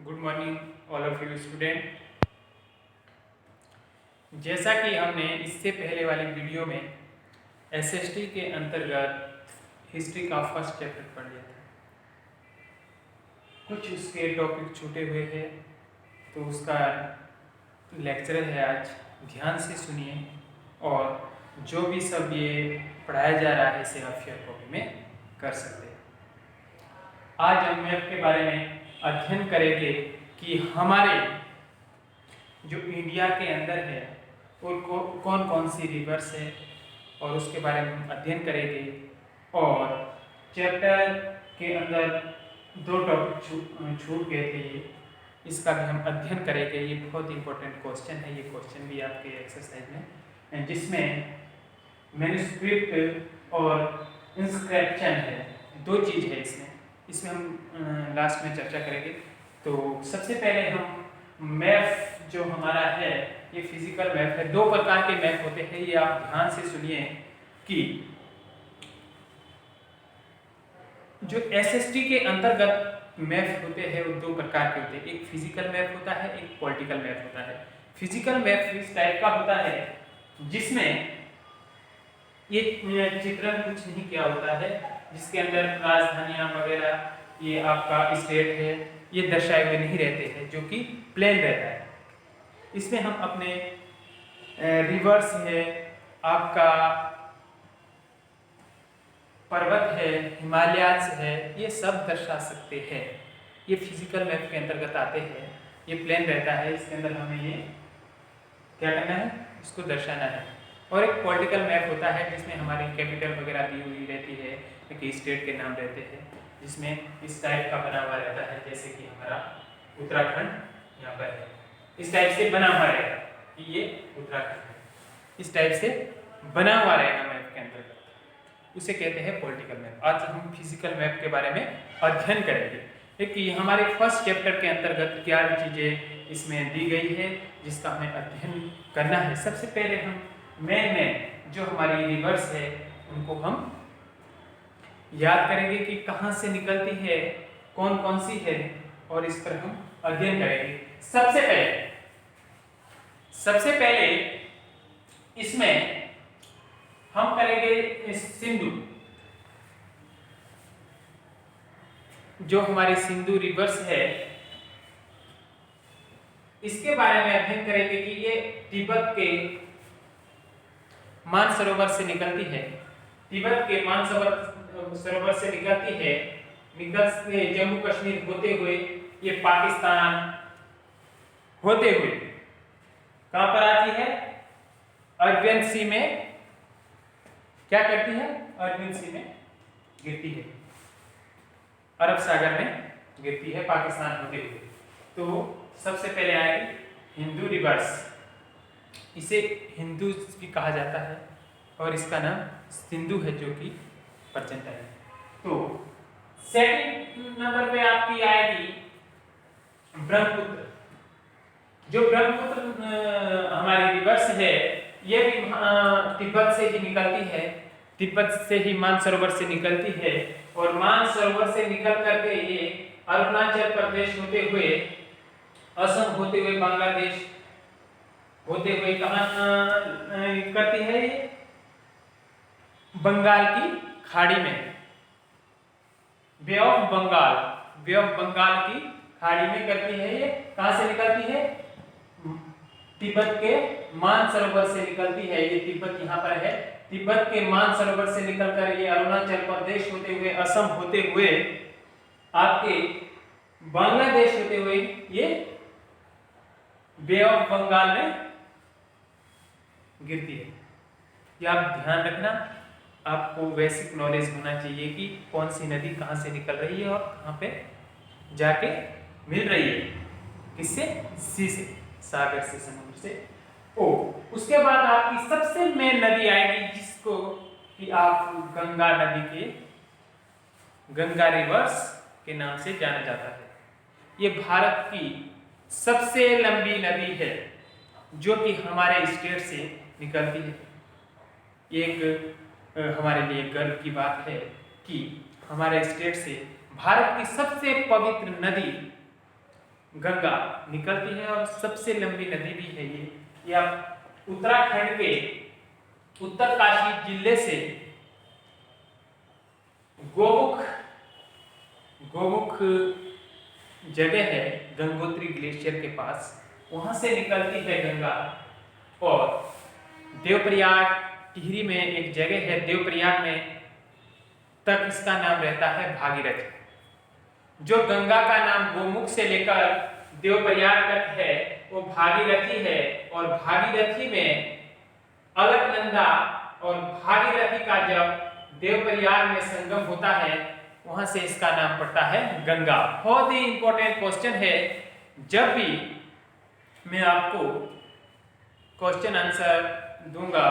Good morning all of you student. जैसा कि हमने इससे पहले वाली वीडियो में एसएसटी के अंतर्गत हिस्ट्री का फर्स्ट चैप्टर पढ़ लिया था, कुछ उसके टॉपिक छूटे हुए हैं, तो उसका लेक्चर है आज। ध्यान से सुनिए और जो भी सब ये पढ़ाया जा रहा है इसे आप फेयर कॉपी में कर सकते हैं। आज हम मैप के बारे में अध्ययन करेंगे कि हमारे जो इंडिया के अंदर है और कौन कौन सी रिवर्स है, और उसके बारे में हम अध्ययन करेंगे। और चैप्टर के अंदर दो टॉपिक छूट गए थे, इसका भी हम अध्ययन करेंगे। ये बहुत इंपॉर्टेंट क्वेश्चन है, ये क्वेश्चन भी आपके एक्सरसाइज में, जिसमें मैन्युस्क्रिप्ट और इंस्क्रिप्शन है, दो चीज़ है इसमें हम लास्ट में चर्चा करेंगे। तो सबसे पहले हम मैप जो हमारा है ये फिजिकल मैप है। दो प्रकार के मैप होते हैं, ये आप ध्यान से सुनिए कि जो एसएसटी के अंतर्गत मैप होते हैं वो दो प्रकार के होते हैं। एक फिजिकल मैप होता है, एक पॉलिटिकल मैप होता है। फिजिकल मैप इस टाइप का होता है जिसमें ये चित्रण कुछ नहीं किया होता है, जिसके अंदर राजधानियां वगैरह ये आपका स्टेट है ये दर्शाए हुए नहीं रहते हैं, जो कि प्लेन रहता है। इसमें हम अपने रिवर्स है, आपका पर्वत है, हिमालयाज है, ये सब दर्शा सकते हैं। ये फिजिकल मैप के अंतर्गत आते हैं। ये प्लेन रहता है, इसके अंदर हमें ये क्या करना है, इसको दर्शाना है। और एक पॉलिटिकल मैप होता है जिसमें हमारी कैपिटल वगैरह दी हुई रहती है, कि स्टेट के नाम रहते हैं, जिसमें इस टाइप का बना हुआ रहता है, जैसे कि हमारा उत्तराखंड यहाँ पर है, इस टाइप से बना हुआ रहेगा कि ये उत्तराखंड है, इस टाइप से बना हुआ रहेगा मैप के अंतर्गत, उसे कहते हैं पॉलिटिकल मैप। आज हम फिजिकल मैप के बारे में अध्ययन करेंगे कि हमारे फर्स्ट चैप्टर के अंतर्गत क्या चीजें इसमें दी गई है जिसका हमें अध्ययन करना है। सबसे पहले हम मैप में जो हमारी रिवर्स है उनको हम याद करेंगे कि कहाँ से निकलती है, कौन कौन सी है, और इस पर हम अध्ययन करेंगे। सबसे पहले इसमें हम करेंगे सिंधु, जो हमारी सिंधु रिवर्स है, इसके बारे में अध्ययन करेंगे कि ये तिब्बत के मानसरोवर से निकलती है। तिब्बत के मानसरोवर से निकलती है, निकलते जम्मू कश्मीर होते हुए ये पाकिस्तान होते हुए कहां पर आती है, अरबियन सी में क्या करती है, अरबियन सी में गिरती है, अरब सागर में गिरती है पाकिस्तान होते हुए। तो सबसे पहले आएगी हिंदू रिवर्स, इसे हिंदू भी कहा जाता है और इसका नाम सिंधु है, जो कि परसेंटाइल है। तो सेकंड नंबर पे आपकी आएगी ब्रह्मपुत्र। जो ब्रह्मपुत्र हमारी रिवर्स है ये भी तिब्बत से ही निकलती है, तिब्बत से ही मानसरोवर से निकलती है, और मानसरोवर से निकल करके ये अरुणाचल प्रदेश होते हुए, असम होते हुए, बांग्लादेश होते हुए कहां करती है, ये बंगाल की खाड़ी में, बे ऑफ बंगाल की खाड़ी में करती है। ये कहां से निकलती है, तिब्बत के मानसरोवर से निकलती है। ये तिब्बत यहाँ पर है, तिब्बत के मानसरोवर से निकलकर ये अरुणाचल प्रदेश होते हुए, असम होते हुए, आपके बांग्लादेश होते हुए ये बे ऑफ बंगाल में गिरती है। ये आप ध्यान रखना, आपको बेसिक नॉलेज होना चाहिए कि कौन सी नदी कहाँ से निकल रही है और कहाँ पे जाके मिल रही है, किससे, सी से, सागर से, समुद्र से। उसके बाद आपकी सबसे मेन नदी आएगी जिसको कि आप गंगा नदी के, गंगा रिवर्स के नाम से जाना जाता है। ये भारत की सबसे लंबी नदी है जो कि हमारे स्टेट से निकलती है। एक हमारे लिए गर्व की बात है कि हमारे स्टेट से भारत की सबसे पवित्र नदी गंगा निकलती है और सबसे लंबी नदी भी है ये आप उत्तराखंड के उत्तरकाशी जिले से गोमुख जगह है गंगोत्री ग्लेशियर के पास, वहां से निकलती है गंगा और देवप्रयाग टिहरी में एक जगह है देवप्रयाग में तक इसका नाम रहता है भागीरथी। जो गंगा का नाम गोमुख से लेकर देवप्रयाग तक है वो भागीरथी है और भागीरथी में अलकनंदा और भागीरथी का जब देवप्रयाग में संगम होता है वहां से इसका नाम पड़ता है गंगा। बहुत ही इंपॉर्टेंट क्वेश्चन है, जब भी मैं आपको क्वेश्चन आंसर दूंगा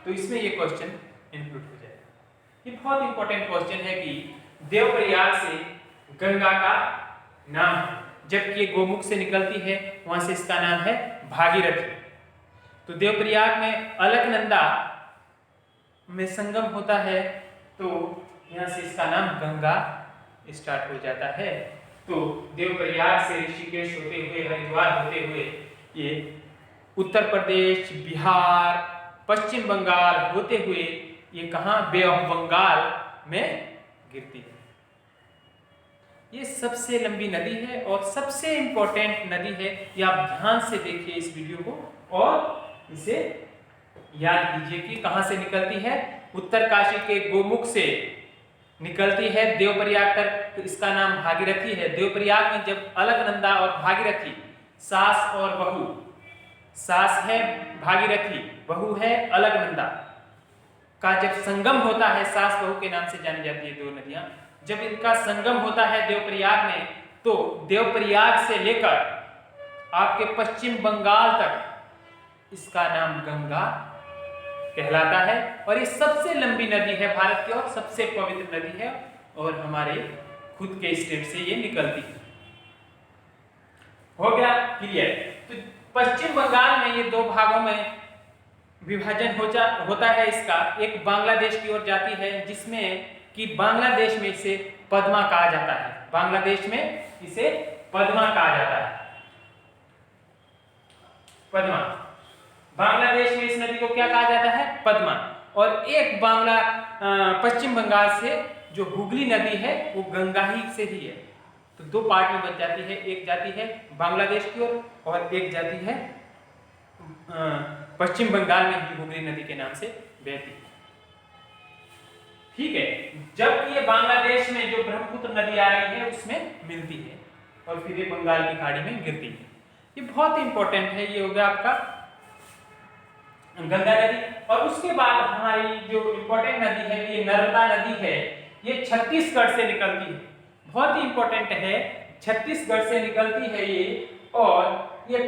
तो इसमें ये क्वेश्चन इंक्लूड हो जाएगा। ये बहुत इंपॉर्टेंट क्वेश्चन है कि देवप्रयाग से गंगा का नाम है, जबकि ये गोमुख से निकलती है वहां से इसका नाम है भागीरथी। तो देवप्रयाग में अलकनंदा में संगम होता है तो यहाँ से इसका नाम गंगा स्टार्ट हो जाता है। तो देवप्रयाग से ऋषिकेश होते हुए हरिद्वार होते हुए ये उत्तर प्रदेश, बिहार, पश्चिम बंगाल होते हुए ये कहाँ बे ऑफ बंगाल में गिरती है। ये सबसे लंबी नदी है और सबसे इंपॉर्टेंट नदी है। ये आप ध्यान से देखिए इस वीडियो को और इसे याद कीजिए कि कहां से निकलती है। उत्तरकाशी के गोमुख से निकलती है देवप्रयाग तक, इसका नाम भागीरथी है। देवप्रयाग में जब अलकनंदा और भागीरथी सास और बहू, सास है भागीरथी, बहू है अलकनंदा का जब संगम होता है, सास बहू के नाम से जानी जाती है दो नदियां, जब इनका संगम होता है देवप्रयाग में तो देवप्रयाग से लेकर आपके पश्चिम बंगाल तक इसका नाम गंगा कहलाता है। और ये सबसे लंबी नदी है भारत की और सबसे पवित्र नदी है और हमारे खुद के स्टेट से ये निकलती है। हो गया क्लियर। तो पश्चिम बंगाल में ये दो भागों में विभाजन होता है इसका। एक बांग्लादेश की ओर जाती है जिसमें कि बांग्लादेश में इसे पद्मा कहा जाता है, बांग्लादेश में इसे पद्मा कहा जाता है, पद्मा। बांग्लादेश में इस नदी को क्या कहा जाता है? पद्मा। और एक पश्चिम बंगाल से जो हुगली नदी है वो गंगा ही से ही है। तो दो पार्ट में बच जाती है, एक जाती है बांग्लादेश की ओर और एक जाती है पश्चिम बंगाल में ही हुगली नदी के नाम से बहती है। ठीक है, जब ये बांग्लादेश में जो ब्रह्मपुत्र नदी आ रही है उसमें मिलती है और फिर ये बंगाल की खाड़ी में गिरती है। ये बहुत इंपॉर्टेंट है। ये हो गया आपका गंगा नदी। और उसके बाद हमारी जो इंपॉर्टेंट नदी है ये नर्मदा नदी है। ये छत्तीसगढ़ से निकलती है, बहुत ही इंपॉर्टेंट है, छत्तीसगढ़ से निकलती है ये और ये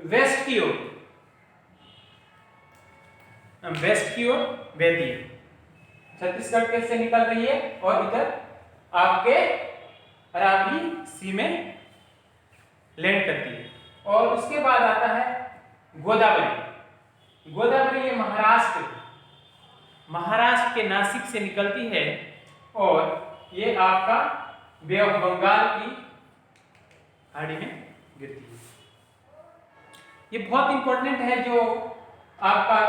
वेस्ट की ओर बहती है। छत्तीसगढ़ कैसे निकल रही है और इधर आपके अरावली सी में लैंड करती है। और उसके बाद आता है गोदावरी। गोदावरी ये महाराष्ट्र के नासिक से निकलती है और ये आपका बे ऑफ बंगाल की खाड़ी में गिरती है। ये बहुत इंपॉर्टेंट है। जो आपका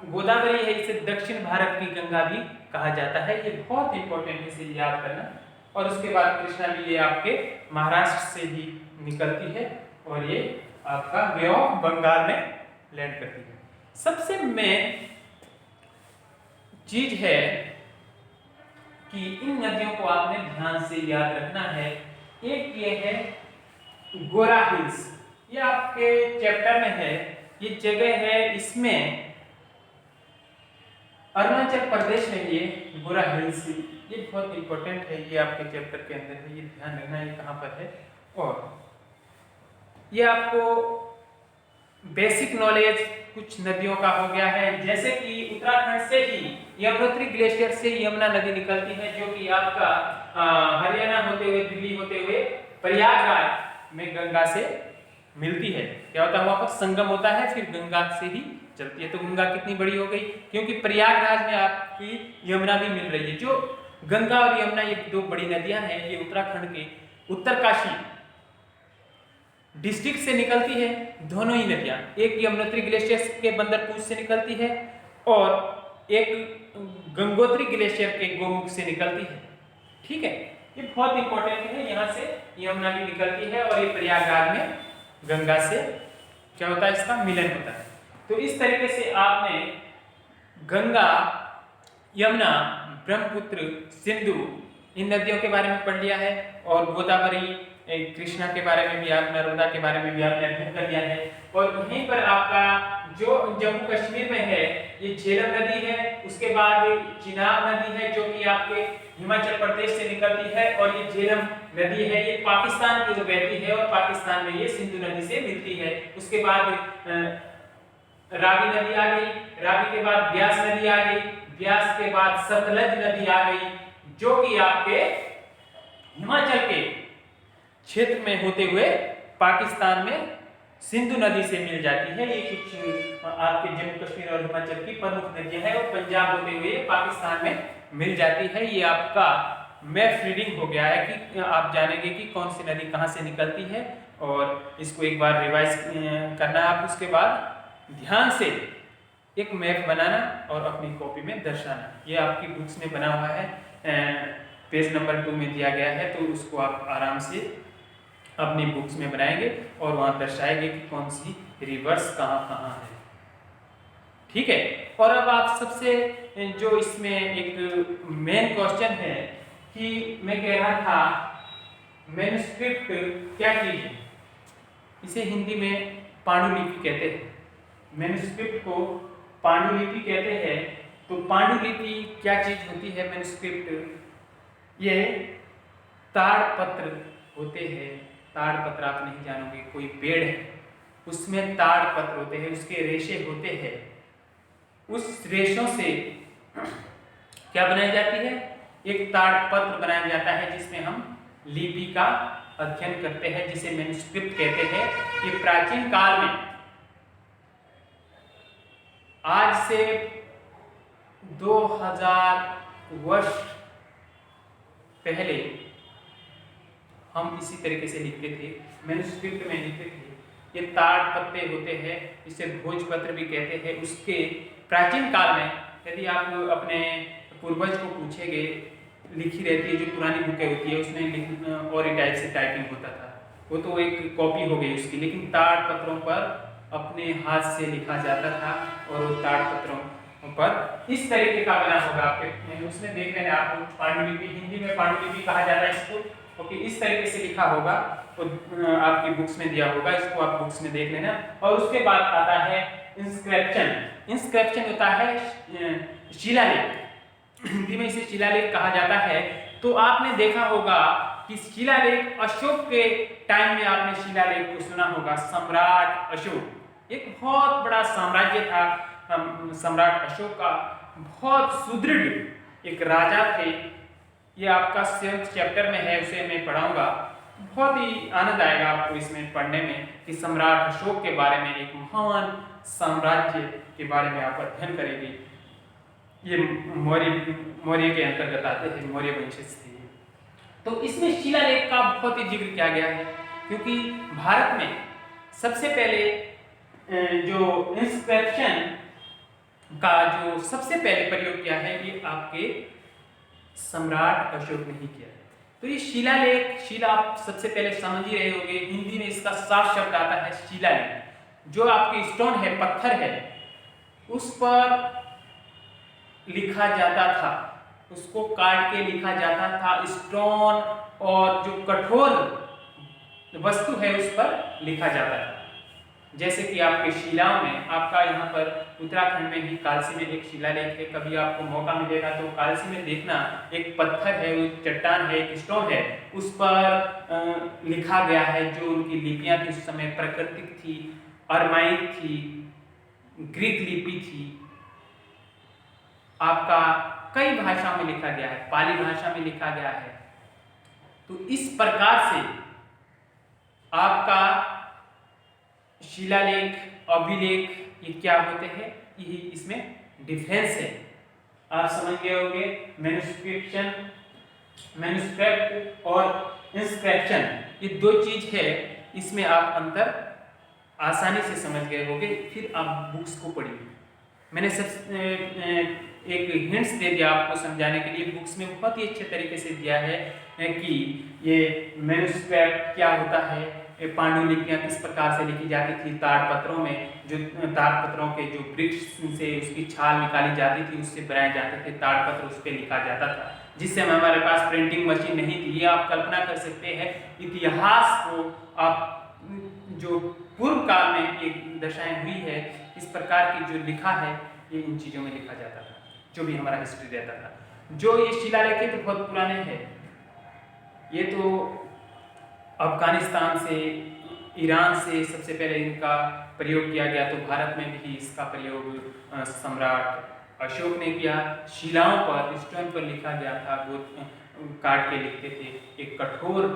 गोदावरी है इसे दक्षिण भारत की गंगा भी कहा जाता है। ये बहुत इंपॉर्टेंट है, इसे याद करना। और उसके बाद कृष्णा भी ये आपके महाराष्ट्र से ही निकलती है और ये आपका बे ऑफ बंगाल में लैंड करती है। सबसे मेन चीज है कि इन नदियों को आपने ध्यान से याद रखना है। एक ये है गोरा हिल्स, ये आपके चैप्टर में है। ये जगह है, इसमें अरुणाचल प्रदेश में ये गोरा हिल्स, ये बहुत इंपॉर्टेंट है। ये आपके चैप्टर के अंदर है, ये ध्यान रखना ये कहाँ पर है। और ये आपको बेसिक नॉलेज कुछ नदियों का हो गया है, जैसे कि उत्तराखंड से ही यमुनोत्री ग्लेशियर से यमुना नदी निकलती है जो कि आपका हरियाणा होते हुए दिल्ली होते हुए प्रयागराज में गंगा से मिलती है। क्या होता है वहां पर संगम होता है, फिर गंगा से ही चलती है। तो गंगा कितनी बड़ी हो गई, क्योंकि प्रयागराज में आपकी यमुना भी मिल रही है। जो गंगा और यमुना ये दो बड़ी नदियां हैं, ये उत्तराखंड के उत्तरकाशी डिस्ट्रिक्ट से निकलती है दोनों ही नदियां, एक यमुनोत्री ग्लेशियर के बंदरपूर से निकलती है और एक गंगोत्री ग्लेशियर के गोमुख से निकलती है। ठीक है, ये बहुत इंपॉर्टेंट है। यहाँ से यमुना भी निकलती है और ये प्रयागराज में गंगा से क्या होता है, इसका मिलन होता है। तो इस तरीके से आपने गंगा, यमुना, ब्रह्मपुत्र, सिंधु इन नदियों के बारे में पढ़ लिया है और गोदावरी, कृष्णा के बारे में भी, आप नर्मदा के बारे में भी आपने अध्ययन कर लिया है। और वहीं पर आपका जो जम्मू कश्मीर में है ये झेलम नदी है, उसके बाद चिनाब नदी है जो कि आपके हिमाचल प्रदेश से निकलती है, और ये झेलम नदी है ये पाकिस्तान की ओर बहती है और पाकिस्तान में ये सिंधु नदी से मिलती है। उसके बाद रावी नदी आ गई, रावी के बाद ब्यास नदी आ गई, ब्यास के बाद सतलज नदी आ गई जो कि आपके हिमाचल के क्षेत्र में होते हुए पाकिस्तान में सिंधु नदी से मिल जाती है। ये कुछ आपके जम्मू कश्मीर और हिमाचल की प्रमुख नदियां हैं और पंजाब होते हुए पाकिस्तान में मिल जाती है। ये आपका मैप रीडिंग हो गया है कि आप जानेंगे कि कौन सी नदी कहां से निकलती है, और इसको एक बार रिवाइज करना आप। उसके बाद ध्यान से एक मैप बनाना और अपनी कॉपी में दर्शाना। ये आपकी बुक्स में बना हुआ है, पेज नंबर 2 में दिया गया है, तो उसको आप आराम से अपनी बुक्स में बनाएंगे और वहां दर्शाएंगे कि कौन सी रिवर्स कहां कहां है। ठीक है, और अब आप सबसे जो इसमें एक मेन क्वेश्चन है कि मैं कह रहा था मैन्युस्क्रिप्ट क्या चीज है, इसे हिंदी में पांडुलिपि कहते हैं। मैन्युस्क्रिप्ट को पांडुलिपि कहते हैं। तो पांडुलिपि क्या चीज होती है? मैन्युस्क्रिप्ट ये ताड़पत्र होते हैं। ताड़पत्र आप नहीं जानोगे, कोई पेड़ है उसमें ताड़पत्र होते हैं, उसके रेशे होते हैं। उस रेशों से क्या बनाई जाती है? एक ताड़पत्र बनाया जाता है जिसमें हम लिपि का अध्ययन करते हैं, जिसे मैन्युस्क्रिप्ट कहते हैं। ये प्राचीन काल में, आज से 2000 वर्ष पहले हम इसी तरीके से लिखते थे, मैन्युस्क्रिप्ट में लिखते थे। ये ताड़पत्रे होते हैं, इसे भोजपत्र भी कहते हैं। उसके प्राचीन काल में यदि आप अपने पूर्वज को पूछेंगे, लिखी रहती है जो पुरानी बुकें होती है उसमें और टाइप से टाइपिंग होता था, वो तो एक कॉपी हो गई उसकी, लेकिन ताड़पत्रों पर अपने हाथ से लिखा जाता था और वो ताड़पत्रों पर इस तरीके का बना होगा। आपके उसमें देख लेना आप, पांडुलिपि, हिंदी में पांडुलिपि कहा जाता है इसको। ओके, इस तरीके से लिखा होगा तो आपकी बुक्स में दिया होगा, इसको आप बुक्स में देख लेना। और उसके बाद आता है इंस्क्रिप्शन। इंस्क्रिप्शन होता है शिलालेख, हिंदी में इसे शिलालेख कहा जाता है। तो आपने देखा होगा कि शिलालेख, अशोक के टाइम में आपने शिलालेख को सुना होगा। सम्राट अशोक एक बहुत बड़ा साम्राज्य था, सम्राट अशोक का बहुत सुदृढ़ एक राजा थे। ये आपका 7th चैप्टर में है, उसे मैं पढ़ाऊंगा। बहुत ही आनंद आएगा आपको इसमें पढ़ने में कि सम्राट अशोक के बारे में, एक महान साम्राज्य के बारे में आप अध्ययन करेंगे। ये मौर्य के अंतर्गत आते हैं, मौर्य वंशज थे। तो इसमें शिलालेख का बहुत ही जिक्र किया गया है, क्योंकि भारत में सबसे पहले जो इंस्क्रिप्शन का जो सबसे पहले प्रयोग किया है ये आपके सम्राट अशोक ने ही किया है। तो ये शिलालेख, शिला आप सबसे पहले समझ ही रहे होंगे, हिंदी में इसका साफ शब्द आता है शिलालेख। जो आपके स्टोन है, पत्थर है, उस पर लिखा जाता था, उसको काट के लिखा जाता था। स्टोन और जो कठोर वस्तु है उस पर लिखा जाता था। जैसे कि आपके शिलाओं में, आपका यहाँ पर उत्तराखंड में ही कालसी में एक शिलालेख है, कभी आपको मौका मिलेगा तो कालसी में देखना। एक पत्थर है, वो चट्टान है, एक स्टोन है, उस पर लिखा गया है जो उनकी लिपियां थी उस समय, प्राकृतिक थी, अरमाइक थी, ग्रीक लिपि थी, आपका कई भाषाओं में लिखा गया है, पाली भाषा में लिखा गया है। तो इस प्रकार से आपका शिलालेख, अभिलेख, ये क्या होते हैं, यही इसमें डिफरेंस है। आप समझ गए होंगे मैन्युस्क्रिप्ट और इंस्क्रिप्शन, ये दो चीज है इसमें आप अंतर आसानी से समझ गए होंगे। फिर आप बुक्स को पढ़िए। मैंने सब एक हिंट्स दे दिया आपको समझाने के लिए। बुक्स में बहुत ही अच्छे तरीके से दिया है कि ये मैन्युस्क्रिप्ट क्या होता है, पांडुलिपियां किस प्रकार से लिखी जाती थी, ताड़पत्रों में जो ताड़पत्रों के जो वृक्ष से उसकी छाल निकाली जाती थी उससे बनाए जाते थे ताड़पत्र, उस पर लिखा जाता था। जिस समय हमारे पास प्रिंटिंग मशीन नहीं थी। ये आप कल्पना कर सकते हैं इतिहास को, आप जो पूर्व काल में एक दशाएं हुई है, इस प्रकार की जो लिखा है ये इन चीजों में लिखा जाता था, जो भी हमारा हिस्ट्री रहता था। जो ये शिलालेख तो बहुत पुराने हैं। ये तो अफगानिस्तान से, ईरान से सबसे पहले इनका प्रयोग किया गया। तो भारत में भी इसका प्रयोग सम्राट अशोक ने किया। शिलाओं पर, स्टोन पर लिखा गया था, वो काट के लिखते थे। एक कठोर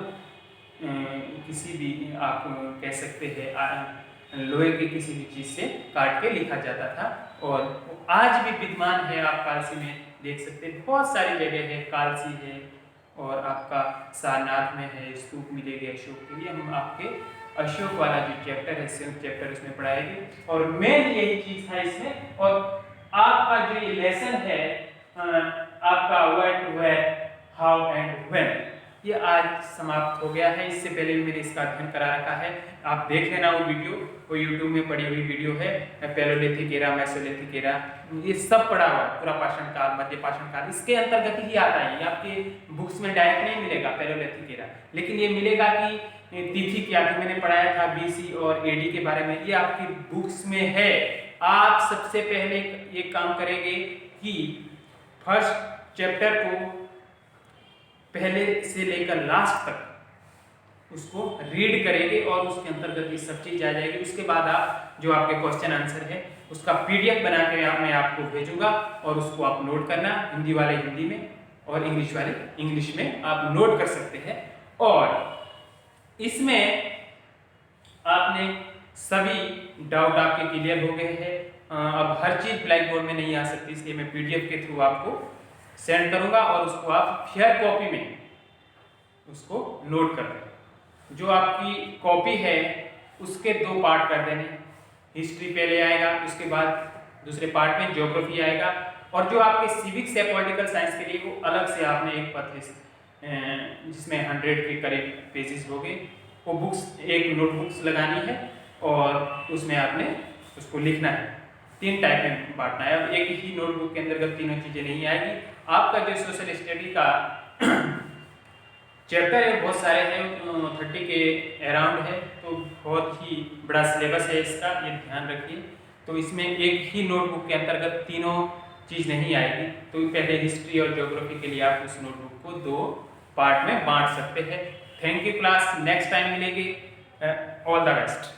किसी भी आप कह सकते हैं लोहे की किसी भी चीज से काट के लिखा जाता था। और आज भी विद्यमान है। आप कालसी में देख सकते हैं, बहुत सारी जगह है। कालसी है और आपका सारनाथ में है, स्तूप मिलेगी अशोक के लिए। हम आपके अशोक वाला जो चैप्टर है, सेवंथ चैप्टर, उसमें पढ़ाएंगे। और मेन यही चीज है इसमें। और आपका जो ये लेसन है आपका what, where, how and when, ये आज समाप्त हो गया है। इससे पहले भी मैंने इसका अध्ययन करा रखा है, आप देख लेना वो वीडियो, वो यूट्यूब में पड़ी हुई वीडियो है। पैलोलिथिक एरा, मेसोलिथिक एरा, ये सब पढ़ा हुआ है। पूरा पाषाण काल, मध्य पाषाण काल इसके अंतर्गत ही आता है। ये आपके बुक्स में डायरेक्ट नहीं मिलेगा पैलोलिथिक एरा, लेकिन ये मिलेगा कि तिथि क्या थी। मैंने पढ़ाया था बीसी और एडी के बारे में, ये आपकी बुक्स में है। आप सबसे पहले ये काम करेंगे कि फर्स्ट चैप्टर को पहले से लेकर लास्ट तक उसको रीड करेंगे और उसके अंतर्गत ये सब चीज आ जाएगी। उसके बाद आप जो आपके क्वेश्चन आंसर है उसका पीडीएफ बना के मैं आपको भेजूंगा और उसको आप नोट करना। हिंदी वाले हिंदी में और इंग्लिश वाले इंग्लिश में आप नोट कर सकते हैं। और इसमें आपने सभी डाउट आपके क्लियर हो गए हैं। अब हर चीज ब्लैक बोर्ड में नहीं आ सकती, इसलिए मैं पीडीएफ के थ्रू आपको सेंड करूंगा और उसको आप फेयर कॉपी में उसको नोट कर दें। जो आपकी कॉपी है उसके 2 पार्ट कर देने। हिस्ट्री पहले आएगा, उसके बाद दूसरे पार्ट में ज्योग्राफी आएगा। और जो आपके सिविक्स है, पॉलिटिकल साइंस के लिए, वो अलग से आपने एक पत्र जिसमें 100 के करीब पेजेस हो गए, वो बुक्स, एक नोटबुक्स लगानी है और उसमें आपने उसको लिखना है। 3 टाइप में बांटना है। अब एक ही नोटबुक के अंतर्गत तीनों चीजें नहीं आएगी। आपका जो सोशल स्टडी का चैप्टर है बहुत सारे हैं, 30 के अराउंड है, तो बहुत ही बड़ा सिलेबस है इसका, ये ध्यान रखिए। तो इसमें एक ही नोटबुक के अंतर्गत तीनों चीज नहीं आएगी। तो पहले हिस्ट्री और ज्योग्राफी के लिए आप उस नोटबुक को 2 पार्ट में बांट सकते हैं। Thank you class, next time मिलेंगे। All the best.